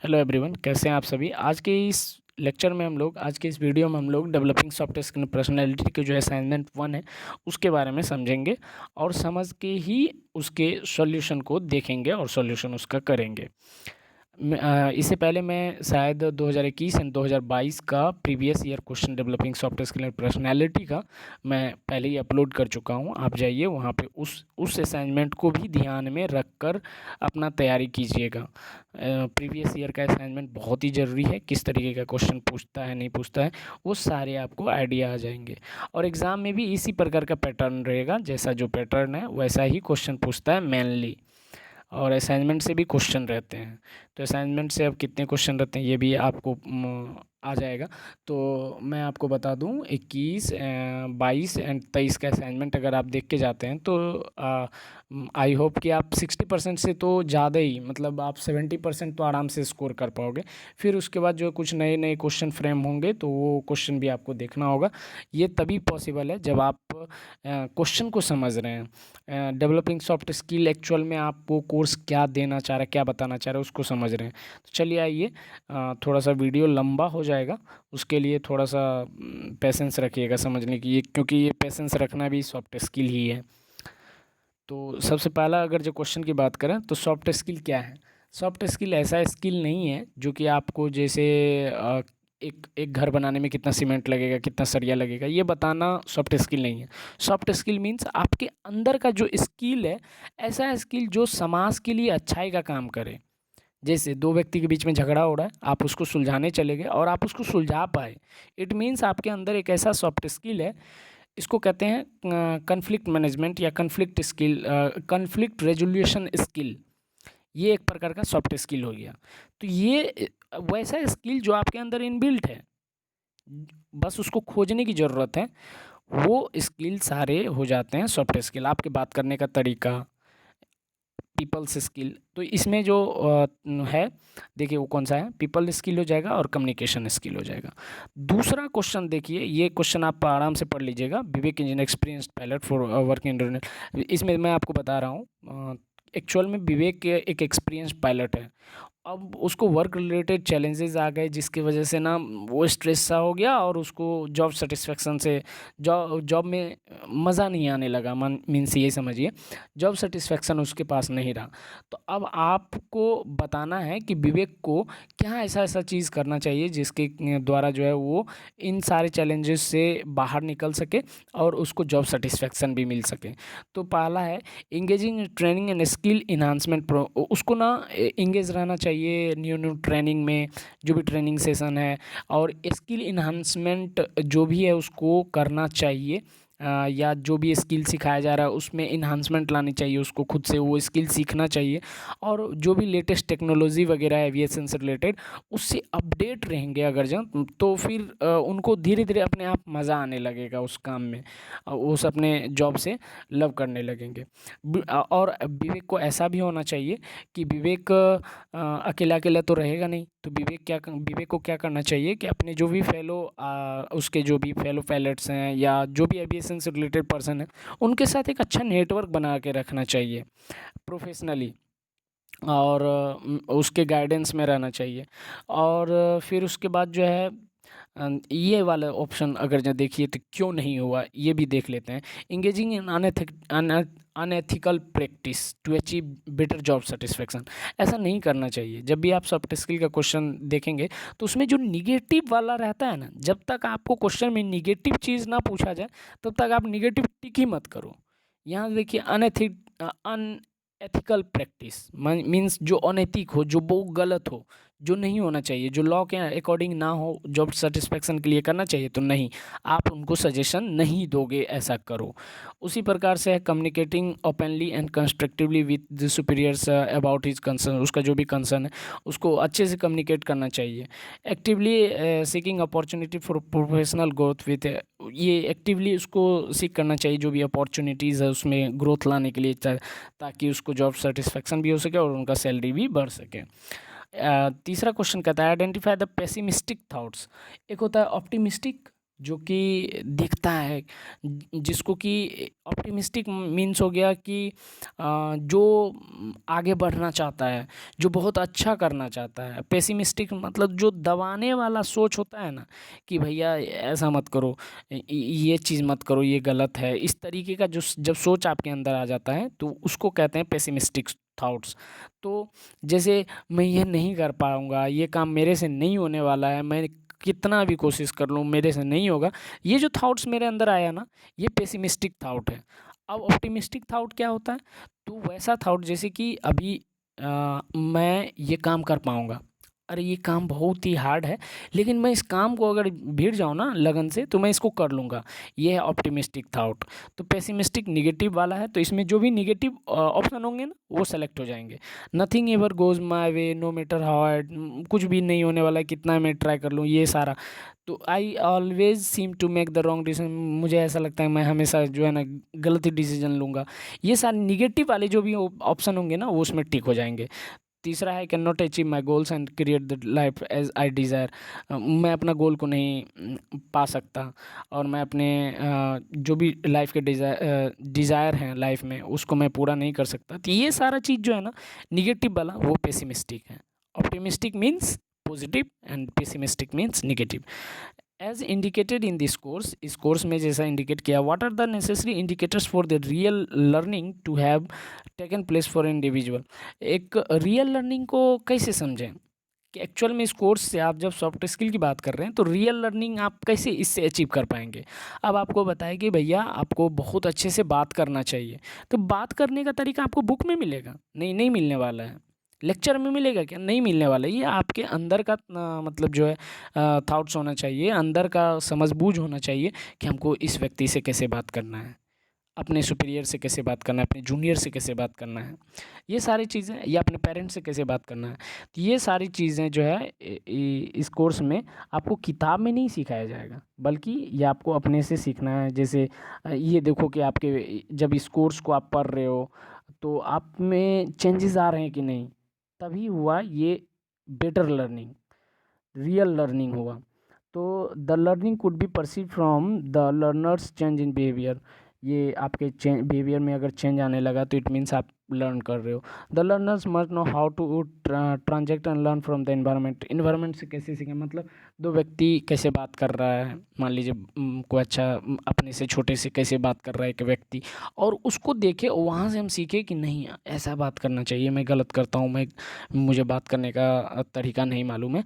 Hello everyone, कैसे हैं आप सभी। आज के इस लेक्चर में आज के इस वीडियो में हम लोग डेवलपिंग सॉफ्टवेयर स्किल पर्सनैलिटी के जो असाइनमेंट 1 है उसके बारे में समझेंगे और समझ के ही उसके सॉल्यूशन को देखेंगे और सॉल्यूशन उसका करेंगे। इससे पहले मैं शायद 2021 एंड 2022 का previous year question developing software skill and personality का मैं पहले ही अपलोड कर चुका हूं। आप जाइए वहां पे उस असाइनमेंट को भी ध्यान में रखकर अपना तैयारी कीजिएगा। प्रीवियस ईयर का असाइनमेंट बहुत ही ज़रूरी है, किस तरीके का क्वेश्चन पूछता है नहीं पूछता है वो सारे आपको आइडिया आ जाएंगे। और एग्ज़ाम में भी इसी प्रकार का पैटर्न रहेगा, जैसा जो पैटर्न है वैसा ही क्वेश्चन पूछता है मेनली। और असाइनमेंट से भी क्वेश्चन रहते हैं, तो असाइनमेंट से अब कितने क्वेश्चन रहते हैं ये भी आपको आ जाएगा। तो मैं आपको बता दूं 21, 22 एंड 23 का असाइनमेंट अगर आप देख के जाते हैं तो आई होप कि आप 60% से तो ज़्यादा ही, मतलब आप 70% तो आराम से स्कोर कर पाओगे। फिर उसके बाद जो कुछ नए नए क्वेश्चन फ्रेम होंगे तो वो क्वेश्चन भी आपको देखना होगा। ये तभी पॉसिबल है जब आप क्वेश्चन को समझ रहे हैं। डेवलपिंग सॉफ्ट स्किल एक्चुअल में आपको कोर्स क्या देना चाह रहा है, क्या बताना चाह रहा है, उसको समझ रहे हैं। तो चलिए आइए, थोड़ा सा वीडियो लंबा हो जाएगा, उसके लिए थोड़ा सा पेशेंस रखिएगा समझने की, क्योंकि ये पेशेंस रखना भी सॉफ्ट स्किल ही है। तो सबसे पहला अगर जो क्वेश्चन की बात करें तो सॉफ्ट स्किल क्या है। सॉफ्ट स्किल ऐसा स्किल नहीं है जो कि आपको जैसे एक एक घर बनाने में कितना सीमेंट लगेगा, कितना सरिया लगेगा, ये बताना सॉफ्ट स्किल नहीं है। सॉफ्ट स्किल मीन्स आपके अंदर का जो स्किल है, ऐसा स्किल जो समाज के लिए अच्छाई का काम करे। जैसे दो व्यक्ति के बीच में झगड़ा हो रहा है, आप उसको सुलझाने चले गए और आप उसको सुलझा पाए, इट मीन्स आपके अंदर एक ऐसा सॉफ्ट स्किल है। इसको कहते हैं कन्फ्लिक्ट मैनेजमेंट या conflict skill, conflict resolution skill. ये एक प्रकार का सॉफ्ट स्किल हो गया। तो ये वैसा स्किल जो आपके अंदर इनबिल्ट है, बस उसको खोजने की ज़रूरत है। वो स्किल सारे हो जाते हैं सॉफ्ट स्किल। आपके बात करने का तरीका, पीपल्स स्किल, तो इसमें जो है, देखिए वो कौन सा है, पीपल स्किल हो जाएगा और कम्युनिकेशन स्किल हो जाएगा। दूसरा क्वेश्चन देखिए, ये क्वेश्चन आप आराम से पढ़ लीजिएगा। Vivek engineer experience pilot for working internet. इसमें मैं आपको बता रहा हूँ, एक्चुअल में विवेक एक एक्सपीरियंस पायलट है। अब उसको वर्क रिलेटेड चैलेंजेस आ गए जिसकी वजह से ना वो स्ट्रेस सा हो गया और उसको जॉब सेटिस्फेक्शन से जॉब में मज़ा नहीं आने लगा। मीन्स ये समझिए, जॉब सेटिस्फेक्शन उसके पास नहीं रहा। तो अब आपको बताना है कि विवेक को क्या ऐसा ऐसा चीज़ करना चाहिए जिसके द्वारा जो है वो इन सारे चैलेंजेस से बाहर निकल सके और उसको जॉब सेटिस्फेक्शन भी मिल सके। तो पहला है engaging training and skill enhancement pro. उसको ना इंगेज रहना चाहिए न्यू न्यू ट्रेनिंग में, जो भी ट्रेनिंग सेशन है, और स्किल इन्हांसमेंट जो भी है उसको करना चाहिए। या जो भी स्किल सिखाया जा रहा है उसमें इन्हांसमेंट लानी चाहिए, उसको खुद से वो स्किल सीखना चाहिए। और जो भी लेटेस्ट टेक्नोलॉजी वगैरह है एविएशन से रिलेटेड, उससे अपडेट रहेंगे अगर जब, तो फिर उनको धीरे धीरे अपने आप मज़ा आने लगेगा उस काम में, उस अपने जॉब से लव करने लगेंगे। और विवेक को ऐसा भी होना चाहिए कि विवेक अकेला अकेला तो रहेगा नहीं। तो विवेक को क्या करना चाहिए कि अपने जो भी उसके जो भी फेलो पायलट्स हैं या जो भी एविएशन से रिलेटेड पर्सन है, उनके साथ एक अच्छा नेटवर्क बना के रखना चाहिए प्रोफेशनली, और उसके गाइडेंस में रहना चाहिए। और फिर उसके बाद जो है ये वाला ऑप्शन अगर जो देखिए तो क्यों नहीं हुआ ये भी देख लेते हैं। Engaging in unethical practice to achieve better job satisfaction. ऐसा नहीं करना चाहिए। जब भी आप सॉफ्ट स्किल का क्वेश्चन देखेंगे तो उसमें जो निगेटिव वाला रहता है ना, जब तक आपको क्वेश्चन में निगेटिव चीज़ ना पूछा जाए तब तक आप निगेटिव टिक ही मत करो। यहाँ देखिए अनएथिकल प्रैक्टिस मीन्स जो अनैतिक हो, जो बहुत गलत हो, जो नहीं होना चाहिए, जो लॉ के अकॉर्डिंग ना हो, जॉब सेटिस्फेक्शन के लिए करना चाहिए तो नहीं, आप उनको सजेशन नहीं दोगे ऐसा करो। उसी प्रकार से है communicating openly and constructively with the superiors about his concern. उसका जो भी कंसर्न है उसको अच्छे से कम्युनिकेट करना चाहिए। Actively seeking opportunity for professional growth with, ये एक्टिवली उसको सीख करना चाहिए जो भी अपॉर्चुनिटीज़ है उसमें ग्रोथ लाने के लिए, ताकि उसको जॉब सेटिस्फेक्शन भी हो सके और उनका सैलरी भी बढ़ सके। तीसरा क्वेश्चन कहता है आइडेंटिफाई द पेसिमिस्टिक थॉट्स। एक होता है ऑप्टिमिस्टिक, जो कि दिखता है, जिसको कि ऑप्टिमिस्टिक मीन्स हो गया कि जो आगे बढ़ना चाहता है, जो बहुत अच्छा करना चाहता है। पेसिमिस्टिक मतलब जो दबाने वाला सोच होता है ना, कि भैया ऐसा मत करो, ये चीज़ मत करो, ये गलत है, इस तरीके का जो जब सोच आपके अंदर आ जाता है तो उसको कहते हैं पेसिमिस्टिक थॉट्स। तो जैसे मैं ये नहीं कर पाऊँगा, ये काम मेरे से नहीं होने वाला है, मैं कितना भी कोशिश कर लूँ मेरे से नहीं होगा, ये जो थॉट्स मेरे अंदर आया ना, ये पेसिमिस्टिक थॉट है। अब ऑप्टिमिस्टिक थॉट क्या होता है? तो वैसा थॉट जैसे कि अभी मैं ये काम कर पाऊँगा, अरे ये काम बहुत ही हार्ड है, लेकिन मैं इस काम को अगर भिड़ जाऊँ ना लगन से, तो मैं इसको कर लूँगा। ये है ऑप्टिमिस्टिक थॉट। तो पेसिमिस्टिक निगेटिव वाला है, तो इसमें जो भी निगेटिव ऑप्शन होंगे ना, वो सेलेक्ट हो जाएंगे। Nothing ever goes my way, no matter how hard, कुछ भी नहीं होने वाला है, कितना मैं ट्राई कर लूँ, ये सारा। तो I always seem to make the wrong decision, मुझे ऐसा लगता है मैं हमेशा जो है ना गलत ही डिसीजन लूँगा। ये सारे निगेटिव वाले जो भी ऑप्शन होंगे ना, वो उसमें टिक हो जाएंगे। तीसरा है can not achieve my goals and create the life as I desire, मैं अपना गोल को नहीं पा सकता, और मैं अपने जो भी लाइफ के डिज़ायर हैं लाइफ में, उसको मैं पूरा नहीं कर सकता। तो ये सारा चीज़ जो है ना निगेटिव वाला, वो पेसिमिस्टिक है। Optimistic means positive and pessimistic means negative. As indicated in this course, इस कोर्स में जैसा इंडिकेट किया, what are the necessary indicators for the real learning to have taken place for individual. एक real learning को कैसे समझें कि actual में इस कोर्स से आप जब सॉफ्ट स्किल की बात कर रहे हैं, तो रियल लर्निंग आप कैसे इससे अचीव कर पाएंगे। अब आपको बताया कि भैया आपको बहुत अच्छे से बात करना चाहिए, तो बात करने का तरीका आपको बुक में मिलेगा? नहीं, नहीं मिलने वाला है। लेक्चर में मिलेगा क्या? नहीं मिलने वाला है। ये आपके अंदर का मतलब जो है थॉट्स होना चाहिए, अंदर का समझ-बूझ होना चाहिए कि हमको इस व्यक्ति से कैसे बात करना है, अपने सुपीरियर से कैसे बात करना है, अपने जूनियर से कैसे बात करना है, ये सारी चीज़ें, या अपने पेरेंट्स से कैसे बात करना है। तो ये सारी चीज़ें जो है इस कोर्स में आपको किताब में नहीं सिखाया जाएगा, बल्कि ये आपको अपने से सीखना है। जैसे ये देखो कि आपके जब इस कोर्स को आप पढ़ रहे हो, तो आप में चेंजेस आ रहे हैं कि नहीं, तभी हुआ ये बेटर लर्निंग, रियल लर्निंग हुआ। तो the learning could be perceive from the learners change in behaviour, ये आपके चेंज बिहेवियर में अगर चेंज आने लगा, तो इट मीन्स आप लर्न कर रहे हो। The learners must know how to transact and learn from the environment, environment से कैसे सीखें, मतलब दो व्यक्ति कैसे बात कर रहा है, मान लीजिए कोई अच्छा अपने से छोटे से कैसे बात कर रहा है एक व्यक्ति, और उसको देखे और वहाँ से हम सीखे कि नहीं ऐसा बात करना चाहिए, मैं गलत करता हूँ, मैं मुझे बात करने का तरीका नहीं मालूम है।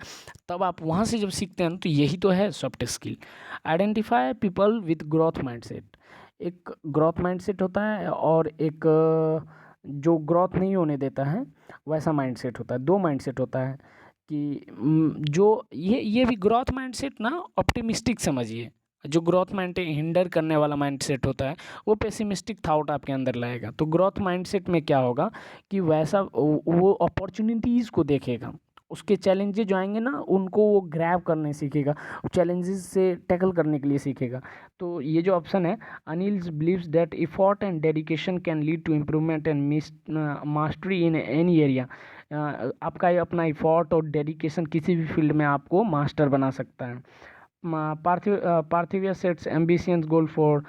तब आप वहाँ से जब सीखते हैं ना, तो यही तो है soft skill. Identify people with growth mindset, एक ग्रोथ माइंडसेट होता है, और एक जो ग्रोथ नहीं होने देता है वैसा माइंडसेट होता है। दो माइंडसेट होता है कि जो ये भी ग्रोथ माइंडसेट ना ऑप्टिमिस्टिक समझिए, जो ग्रोथ माइंड हिंडर करने वाला माइंडसेट होता है, वो पेसिमिस्टिक थॉट आपके अंदर लाएगा। तो ग्रोथ माइंडसेट में क्या होगा कि वैसा वो अपॉर्चुनिटीज़ को देखेगा, उसके चैलेंजेस जो आएंगे ना, उनको वो ग्रैब करने सीखेगा, चैलेंजेस से टैकल करने के लिए सीखेगा। तो ये जो ऑप्शन है, Anil believes that effort and dedication can lead to improvement and mastery in any area. आपका ये अपना एफर्ट और डेडिकेशन किसी भी फील्ड में आपको मास्टर बना सकता है। Parthiv sets ambitious goal for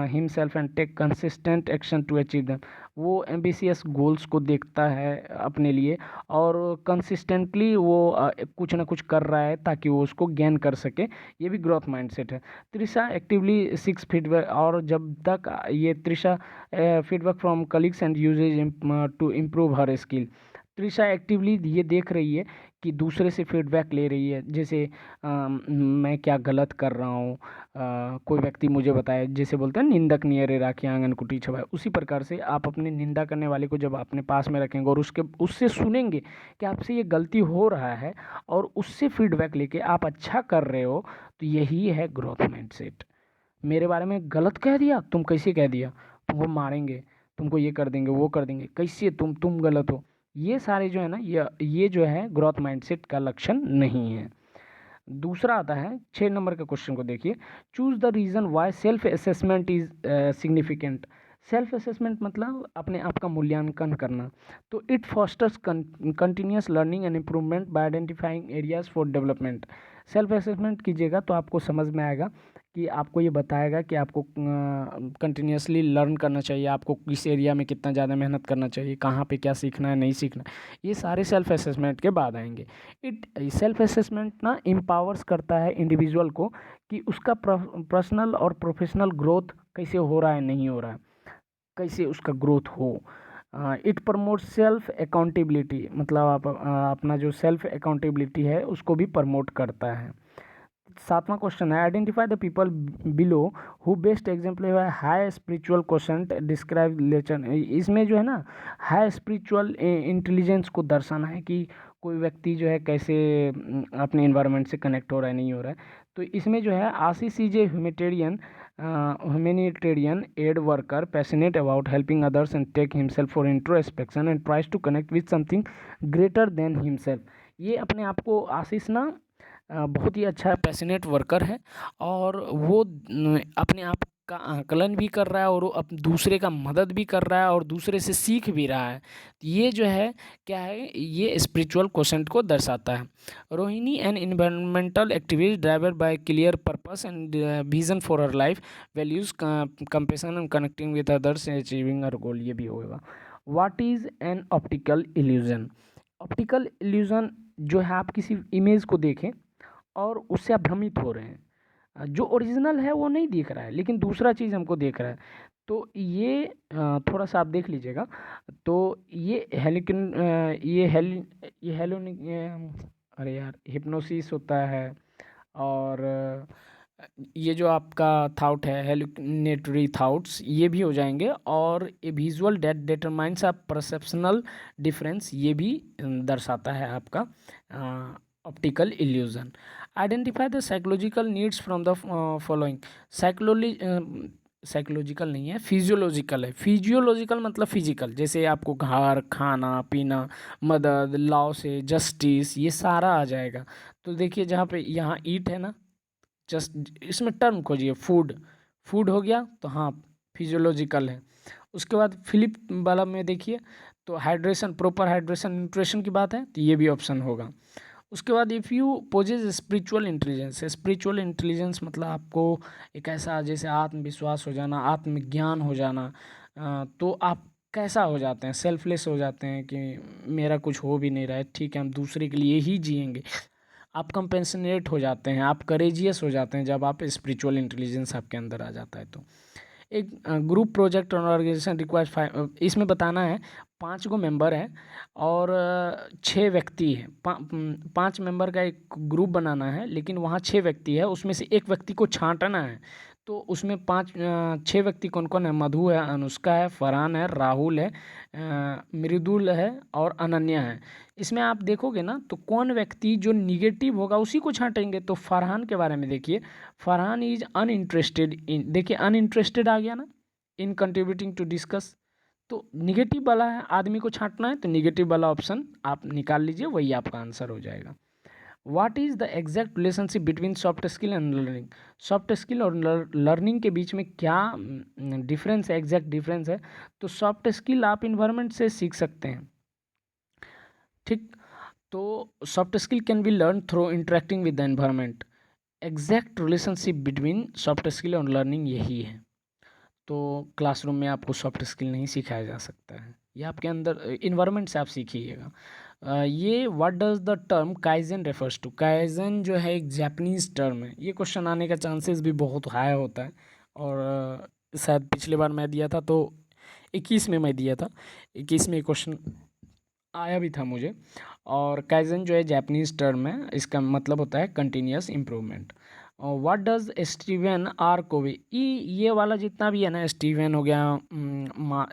himself and take consistent action to achieve them. वो ambitious goals को देखता है अपने लिए, और कंसिस्टेंटली वो कुछ ना कुछ कर रहा है ताकि वो उसको गेन कर सके। ये भी ग्रोथ माइंडसेट है। त्रिशा एक्टिवली सिक्स फीडबैक, और जब तक ये Trisha feedback from colleagues and uses to improve her skill. Trisha actively ये देख रही है कि दूसरे से फीडबैक ले रही है, जैसे मैं क्या गलत कर रहा हूँ, कोई व्यक्ति मुझे बताए, जैसे बोलते हैं निंदक नियरे राखी आंगन कुटी छवाए, उसी प्रकार से आप अपने निंदा करने वाले को जब अपने पास में रखेंगे और उससे सुनेंगे कि आपसे ये गलती हो रहा है, और उससे फीडबैक लेके आप अच्छा कर रहे हो, तो यही है ग्रोथ माइंडसेट। मेरे बारे में गलत कह दिया, तुम कैसे कह दिया, तुमको मारेंगे, तुमको ये कर देंगे, वो कर देंगे, कैसे तुम गलत हो, ये सारे जो है ना, ये जो है ग्रोथ माइंडसेट का लक्षण नहीं है। दूसरा आता है 6 नंबर के क्वेश्चन को देखिए, choose the reason why self assessment is significant. Self assessment मतलब अपने आप का मूल्यांकन करना। तो it fosters continuous learning and improvement by identifying areas for development. Self assessment कीजिएगा तो आपको समझ में आएगा कि आपको ये बताएगा कि आपको कंटिन्यूअसली लर्न करना चाहिए, आपको किस एरिया में कितना ज़्यादा मेहनत करना चाहिए, कहाँ पे क्या सीखना है नहीं सीखना है, ये सारे सेल्फ असेसमेंट के बाद आएंगे। सेल्फ असेसमेंट ना एम्पावर्स करता है इंडिविजुअल को कि उसका पर्सनल और प्रोफेशनल ग्रोथ कैसे हो रहा है नहीं हो रहा है, कैसे उसका ग्रोथ हो। इट प्रमोट सेल्फ अकाउंटेबिलिटी, मतलब आप अपना जो सेल्फ अकाउंटेबिलिटी है उसको भी प्रमोट करता है। 7वां क्वेश्चन है, identify the people below who best example है हाई स्पिरिचुअल क्वेश्चन डिस्क्राइब लेचर। इसमें जो है ना हाई स्पिरिचुअल इंटेलिजेंस को दर्शाना है कि कोई व्यक्ति जो है कैसे अपने इन्वायरमेंट से कनेक्ट हो रहा है नहीं हो रहा है। तो इसमें जो है Ashish is a humanitarian aid worker passionate about helping others and take himself for introspection and tries to connect with something greater than himself। ये अपने आप को आशीष ना बहुत ही अच्छा पैशनेट वर्कर है और वो अपने आप का आकलन भी कर रहा है और वो दूसरे का मदद भी कर रहा है और दूसरे से सीख भी रहा है। ये जो है क्या है, ये स्पिरिचुअल क्वेश्चन को दर्शाता है। Rohini an environmental activist driver by clear purpose and vision for her life values compassion and connecting with others achieving her goal, ये भी होगा। What is an optical illusion? Optical illusion जो है, आप किसी इमेज को देखें और उससे आप भ्रमित हो रहे हैं, जो ओरिजिनल है वो नहीं दिख रहा है लेकिन दूसरा चीज़ हमको देख रहा है। तो ये थोड़ा सा आप देख लीजिएगा। तो ये हेलिकन ये हेलोनिक अरे यार हिप्नोसिस होता है। और ये जो आपका थाउट है हेलुसिनेटरी थाउट्स, ये भी हो जाएंगे। और ए विजुअल डेट डिटरमाइंस अ परसेप्शनल डिफरेंस, ये भी दर्शाता है आपका optical illusion. Identify the psychological needs from the following. Psychological नहीं है, फिजियोलॉजिकल है। फिजियोलॉजिकल मतलब फिजिकल, जैसे आपको घर, खाना पीना, मदद, लॉ से जस्टिस, ये सारा आ जाएगा। तो देखिए जहाँ पे यहाँ ईट है ना, जस्ट इसमें टर्म खोजिए, फूड, फूड हो गया तो हाँ फिजियोलॉजिकल है। उसके बाद फिलिप वाला में देखिए तो हाइड्रेशन, प्रॉपर हाइड्रेशन न्यूट्रिशन की बात है, तो ये भी ऑप्शन होगा। उसके बाद if you possess spiritual intelligence, spiritual intelligence मतलब आपको एक ऐसा जैसे आत्मविश्वास हो जाना, आत्मज्ञान हो जाना, तो आप कैसा हो जाते हैं, सेल्फलेस हो जाते हैं कि मेरा कुछ हो भी नहीं रहा है, ठीक है हम दूसरे के लिए ही जिएंगे। आप कंपेंसनेट हो जाते हैं, आप करेजियस हो जाते हैं जब आप स्पिरिचुअल इंटेलिजेंस आपके अंदर आ जाता है। तो एक ग्रुप प्रोजेक्ट और ऑर्गेनाइजेशन रिक्वायर्स, इसमें बताना है 5 गो मेंबर हैं और 6 व्यक्ति हैं। 5 मेंबर का एक ग्रुप बनाना है लेकिन वहाँ 6 व्यक्ति है, उसमें से एक व्यक्ति को छांटना है। तो उसमें 6 व्यक्ति कौन कौन है? मधु है, अनुष्का है, फरहान है, राहुल है, मृदुल है और अनन्या है। इसमें आप देखोगे ना तो कौन व्यक्ति जो निगेटिव होगा उसी को छांटेंगे। तो फरहान के बारे में देखिए, फरहान इज अनइंटरेस्टेड इन, देखिए अनइंटरेस्टेड आ गया ना, इन कंट्रीब्यूटिंग टू डिस्कस। तो निगेटिव वाला है, आदमी को छांटना है तो निगेटिव वाला ऑप्शन आप निकाल लीजिए, वही आपका आंसर हो जाएगा। What is the exact relationship between soft skill and learning? Soft skill और लर्निंग के बीच में क्या डिफरेंस है, एग्जैक्ट डिफरेंस है? तो सॉफ्ट स्किल आप इन्वायरमेंट से सीख सकते हैं, ठीक। तो soft skill can be learn through interacting with the environment. Exact relationship between soft skill और लर्निंग यही है। तो क्लासरूम में आपको सॉफ्ट स्किल नहीं सिखाया जा सकता है, ये आपके अंदर इन्वायरमेंट से आप सीखिएगा। ये what does the term kaizen refers to? Kaizen जो है एक जापानीज टर्म है, ये क्वेश्चन आने का चांसेस भी बहुत हाई होता है। और शायद पिछले बार मैं दिया था तो 21 में मैं दिया था, 21 में क्वेश्चन आया भी था मुझे। और काइजन जो है जापानीज टर्म है, इसका मतलब होता है continuous improvement. What does Steven R Covey? ये वाला जितना भी है ना, स्टीवन हो गया,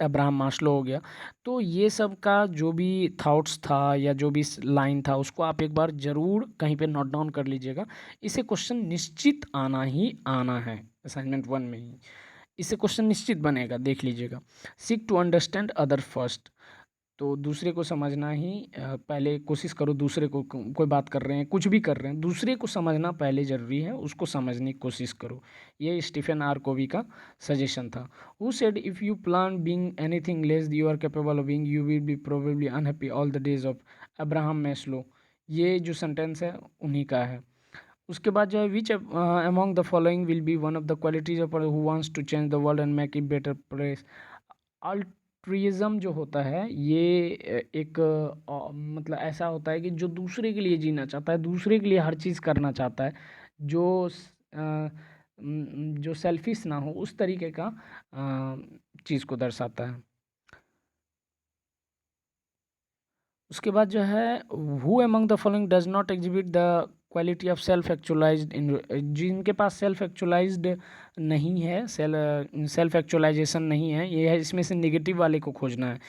अब्राहम मास्लो हो गया, तो ये सब का जो भी थाट्स था या जो भी लाइन था उसको आप एक बार ज़रूर कहीं पे नोट डाउन कर लीजिएगा। इसे क्वेश्चन निश्चित आना ही आना है असाइनमेंट 1 में ही, इससे क्वेश्चन निश्चित बनेगा, देख लीजिएगा। Seek to understand other first, तो दूसरे को समझना ही पहले कोशिश करो। दूसरे को कोई बात कर रहे हैं, कुछ भी कर रहे हैं, दूसरे को समझना पहले ज़रूरी है, उसको समझने की कोशिश करो। ये स्टीफन आर कोवी का सजेशन था। Who said if you plan being anything less you are capable of being you will be probably unhappy all the days of? Abraham Maslow, ये जो सेंटेंस है उन्हीं का है। उसके बाद जो है which among the following will be one of the qualities of who wants to change the world and make it better place. Altruism जो होता है ये एक मतलब ऐसा होता है कि जो दूसरे के लिए जीना चाहता है, दूसरे के लिए हर चीज़ करना चाहता है, जो सेल्फिश ना हो, उस तरीके का चीज़ को दर्शाता है। उसके बाद जो है who among the following does not exhibit the quality of self actualised इन, जिनके पास सेल्फ एक्चुअलाइज्ड नहीं है, सेल्फ एक्चुअलाइजेशन नहीं है, ये है इसमें से नेगेटिव वाले को खोजना है।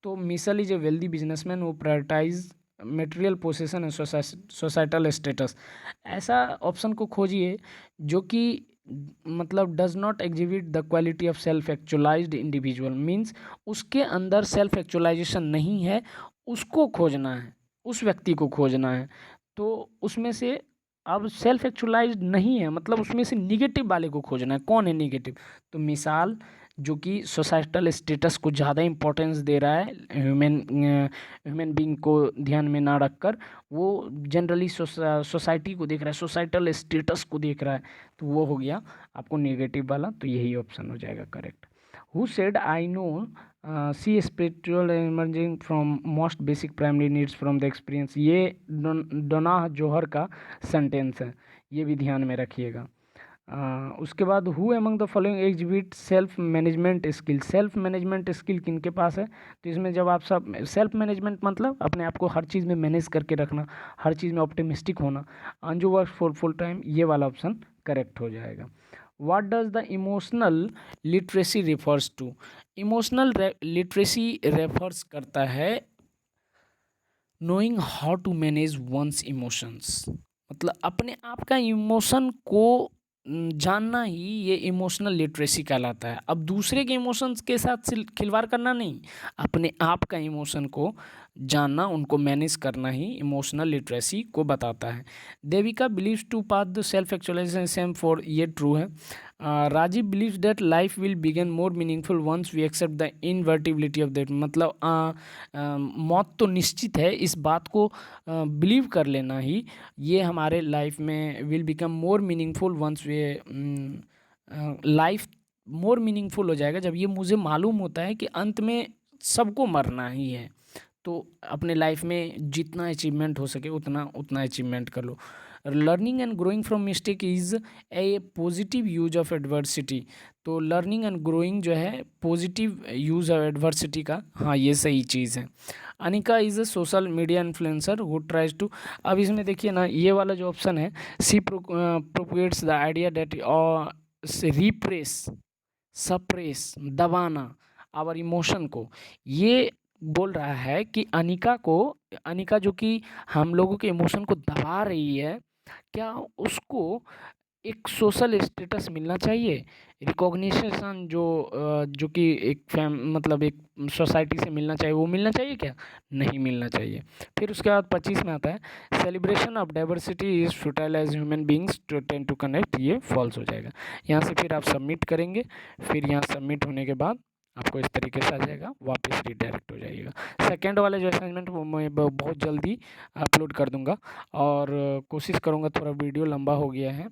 तो Michelle is a wealthy businessman वो prioritise material possession and societal status. ऐसा ऑप्शन को खोजिए जो कि मतलब does not exhibit the quality of self actualised individual, means उसके अंदर सेल्फ एक्चुअलाइजेशन नहीं है, उसको खोजना है, उस व्यक्ति को खोजना है। तो उसमें से अब सेल्फ एक्चुअलाइज्ड नहीं है, मतलब उसमें से निगेटिव वाले को खोजना है। कौन है निगेटिव? तो मिसाल जो कि सोसाइटल स्टेटस को ज़्यादा इम्पोर्टेंस दे रहा है, ह्यूमन बीइंग को ध्यान में ना रखकर वो जनरली सोसाइटी को देख रहा है, सोसाइटल स्टेटस को देख रहा है, तो वो हो गया आपको नेगेटिव वाला। तो यही ऑप्शन हो जाएगा correct. Who said I know see spiritual emerging from most basic primary needs from the experience, ये डोनाह जोहर का सेंटेंस है, ये भी ध्यान में रखिएगा। उसके बाद who among the following exhibit self management skill. Self management skill किनके पास है? तो इसमें जब आप सब सेल्फ मैनेजमेंट मतलब अपने आप को हर चीज़ में मैनेज करके रखना, हर चीज़ में ऑप्टिमिस्टिक होना, Anju work for full time, ये वाला ऑप्शन करेक्ट हो जाएगा। What does the emotional literacy refers to? Emotional literacy refers करता है knowing how to manage one's emotions, मतलब अपने आप का इमोशन को जानना ही ये इमोशनल लिटरेसी कहलाता है। अब दूसरे के इमोशंस के साथ खिलवाड़ करना नहीं, अपने आप का इमोशन को जानना, उनको मैनेज करना ही इमोशनल लिटरेसी को बताता है। Devika believes to path the self actualisation same for, ये ट्रू है। Rajiv believes that life will begin more meaningful once we accept the invertibility of that, मतलब मौत तो निश्चित है, इस बात को बिलीव कर लेना ही ये हमारे लाइफ में will become more meaningful once way, life more meaningful हो जाएगा जब ये मुझे मालूम होता है कि अंत में सबको मरना ही है। तो अपने लाइफ में जितना अचीवमेंट हो सके उतना अचीवमेंट कर लो। Learning and growing from mistake is a positive use of adversity. तो लर्निंग एंड ग्रोइंग जो है पॉजिटिव यूज ऑफ एडवर्सिटी का, हाँ ये सही चीज़ है। Anika is a social media influencer who tries to, अब इसमें देखिए ना ये वाला जो ऑप्शन है, she propagates the idea that repress, suppress, दबाना आवर इमोशन को, ये बोल रहा है कि अनिका जो कि हम लोगों के इमोशन को दबा रही है, क्या उसको एक सोशल स्टेटस मिलना चाहिए, रिकॉग्निशन जो कि एक मतलब एक सोसाइटी से मिलना चाहिए, वो मिलना चाहिए क्या? नहीं मिलना चाहिए। फिर उसके बाद 25 में आता है celebration of diversity is futile as human beings to tend to connect, ये फॉल्स हो जाएगा। यहाँ से फिर आप सबमिट करेंगे, फिर यहाँ सबमिट होने के बाद आपको इस तरीके से आ जाएगा, वापस रिडायरेक्ट हो जाइएगा। सेकंड वाले जो असाइनमेंट वो मैं बहुत जल्दी अपलोड कर दूंगा, और कोशिश करूंगा, थोड़ा वीडियो लंबा हो गया है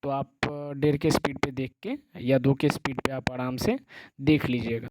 तो आप 1.5 के स्पीड पे देख के या 2 के स्पीड पे आप आराम से देख लीजिएगा।